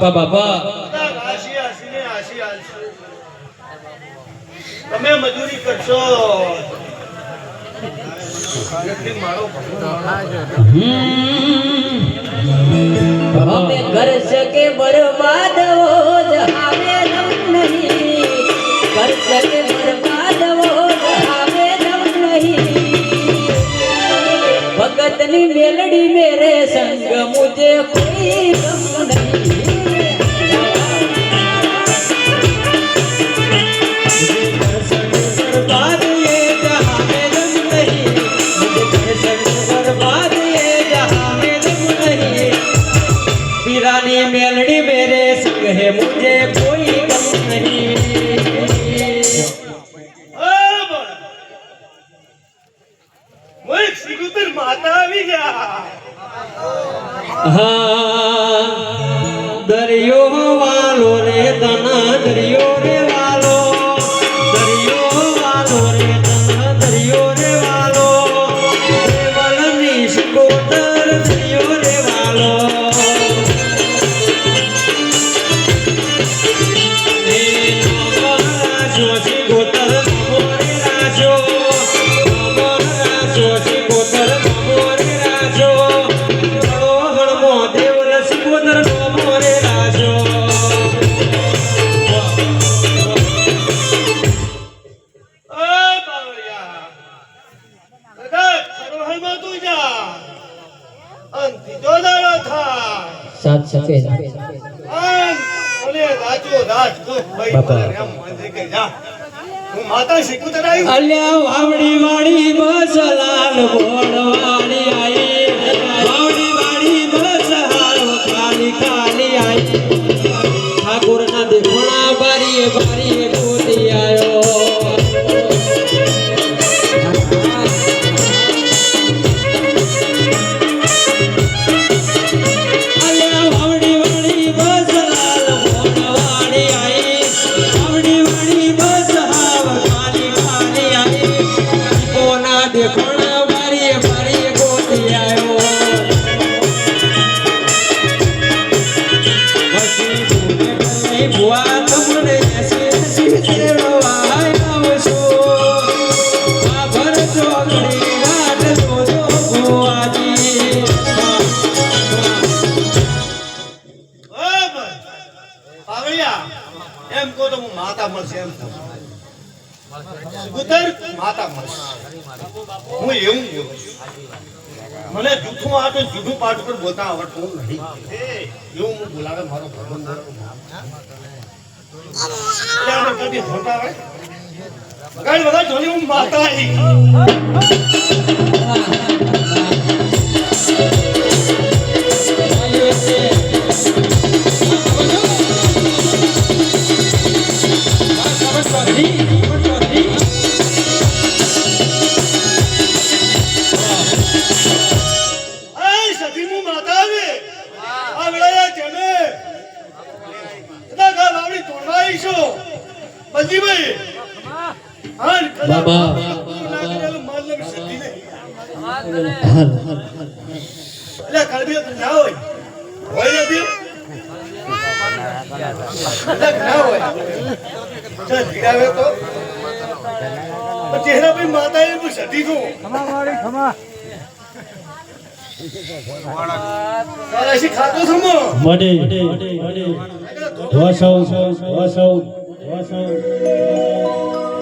બાપા બાપા આશી આશીને આશી આલશે. તમે મજૂરી કરશો એટલી મારો हमें घर सके बर्बाद हो जहावे दम नहीं घर सके बर्बाद हो जहावे दम नहीं भगतनी मेलड़ी मेरे संग मुझे कोई गम नहीं बर्बाद ये जहां में दम नहीं मुझे घर सके बर्बाद ये जहां में दम नहीं पीरानी मेलड़ी मेरे संग है मुझे कोई गम नहीं સિગુતર માતા આવી ગયા. हाँ दरियो वालो रे तना दरियो रे वालो रे तना दरियो रे वालो देवलनी सिकोतर दरियो रे वालो ए नमरा जोशी गोतर मोरे राजो नमरा जोशी गोतर मोरे राजो हणमो देवल सिकोतर मोरे राजो साथ सके માતા સિકુતર આવી. અલ્યા વાવડી વાળી બસ લાલ બોળવાળી આઈ વાવડી વાળી બસ હારો ખાલી ખાલી આઈ ઠાકોર ના દેખોણા બારીએ બારીએ ગોતી આયો અલ્યા વાવડી વાળી બસ લાલ બોળવાળી આઈ વાવડી વાળી બસ હાવ ખાલી ખાલી આઈ કોના દેખોણા બારીએ બારીએ ગોતી આયો વસી ભૂલે ગઈ ભુવા તમને એસી એસી તેડવા આવશો આ ભર ચોકડી વાટ જોજો ભુવાજી પાવળિયા એમ કહો તો હું માતા મળશે એમ કહું. સિકુતર માતા મળશે હું એવું કહું છું. મને જૂઠું આટો જૂઠું પાઠ પર બોલતા આવડતું નહીં. એવું હું બોલાવે મારો ભગવાન કદી હોતા હોય કઈ બધા જોઈ હું માતા આવી. Ay, સતીનું માતા આવે. આ વેળાએ કેમે? કદા વાવડી તોડવા આવીશો. બલજીભાઈ. હા, કદા બાબા. માલમ સતી નહીં. એટલે કલબી તો ના હોય. હોય નથી. ના હોય. ચાલ ધીરાવે તો. ચહેરા પર માતા એ હું સતી છું. તારાશી ખાતો છું હું. મડે વસૌ વસૌ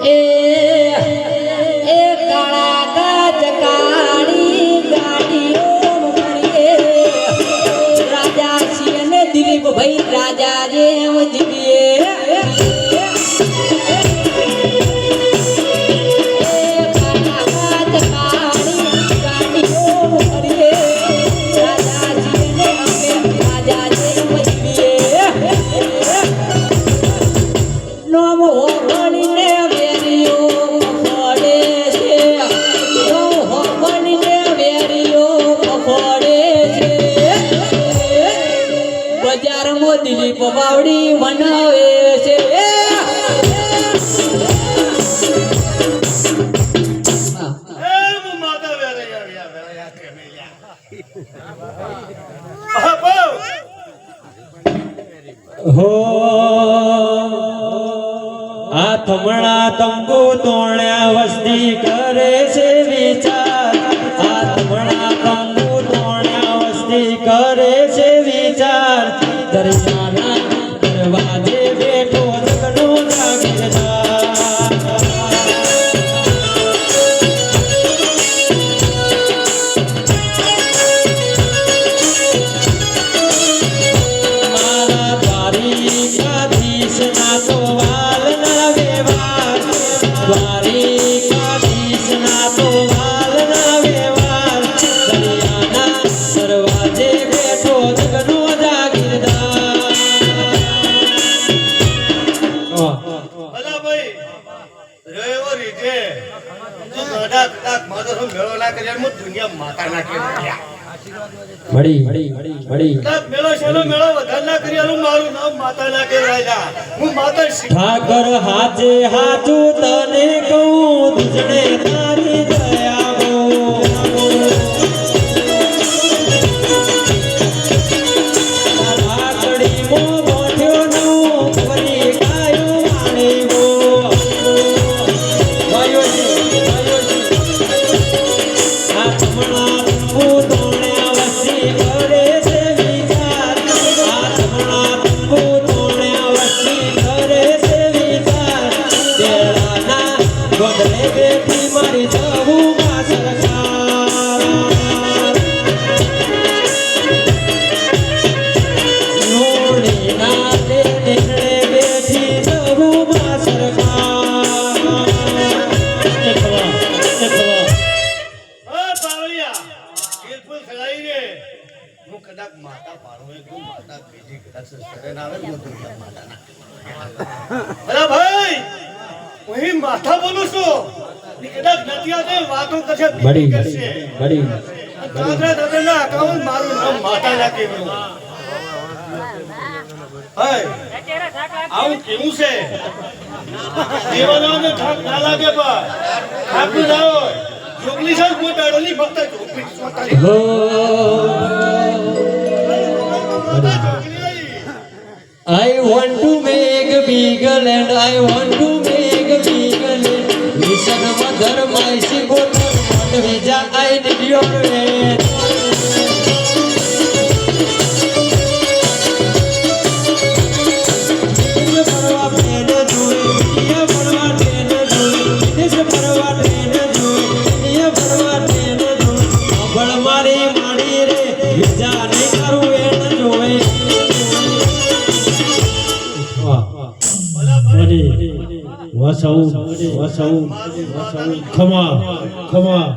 ए ए काळा काच काळी गाडीओ मरिये राजा सिंह दिलीप भाई राजा जेव दिव्ये દિલીપ વાવડી મનાવે છે માતા વેળા કેમેયા. હો આ થમણા તંબુ તોણ્યા વસ્તી કરે છે વિચાર આ થમણા તંબુ તોણ્યા વસ્તી કરે છે વિચાર દરિયાના દરવાજે બેઠો જગનો જાગીરદાર મારા દ્વારિકાધીશના તો વાલના વ્યવહાર દ્વારિકાધીશના તો વાલના વ્યવહાર દરિયાના દરવાજે બેઠો જગનો જાગીરદાર અલા ભાઈ રેવો રીતે તું ગડા કદાચ મારો મેળો ના કર્યા હું દુનિયા માતા ના કે મળી કદાચ મેળો શેનો મેળો વધારે ના કર્યાનું મારું નામ માતા ના કે રાજા હું માતા ઠાકર હાજે હાચું તને કહું દુજણે તારી દયા હો લાકડી મો બોઠ્યો નો વરી કાયો માણે હો વાયોજી આ તમણા તંબુ તોણ્યા વસી કરે છે વિચાર આ તમણા તંબુ તોણ્યા વસી કરે છે વિચાર તેરાના ગોદરે બેઠી મારી જવું માં સરકાર નોણીના તે નીકળે બેઠી જવું માં સરકાર પાવળિયા બિલકુલ ખલાઈ રે હું કદાચ માતા પાડો એક માતા બેટી કદાચ સરે ના આવે હું દુનિયા માતા ના અલા ભાઈ હું માથા બોલું છું ની કદાચ નથી આવતે વાતો કરશે બડી કરશે બડી કાંગરા દાદાના અકાઉન્ટ મારું નામ માતા ના કેવું હે આવું કેવું છે દેવાનાને થાક ના લાગે પણ થાકું ના હોય જોગલી સાહેબ કોઈ દાડોની ભક્ત જોગલી સ્વતારી હો I want to make a big land. I want to make a big land. Listen, mother, my single mother, visa, I need your hand. મારી માડી રે વિજા નહીં કરું એને જોવે વસવું ખમા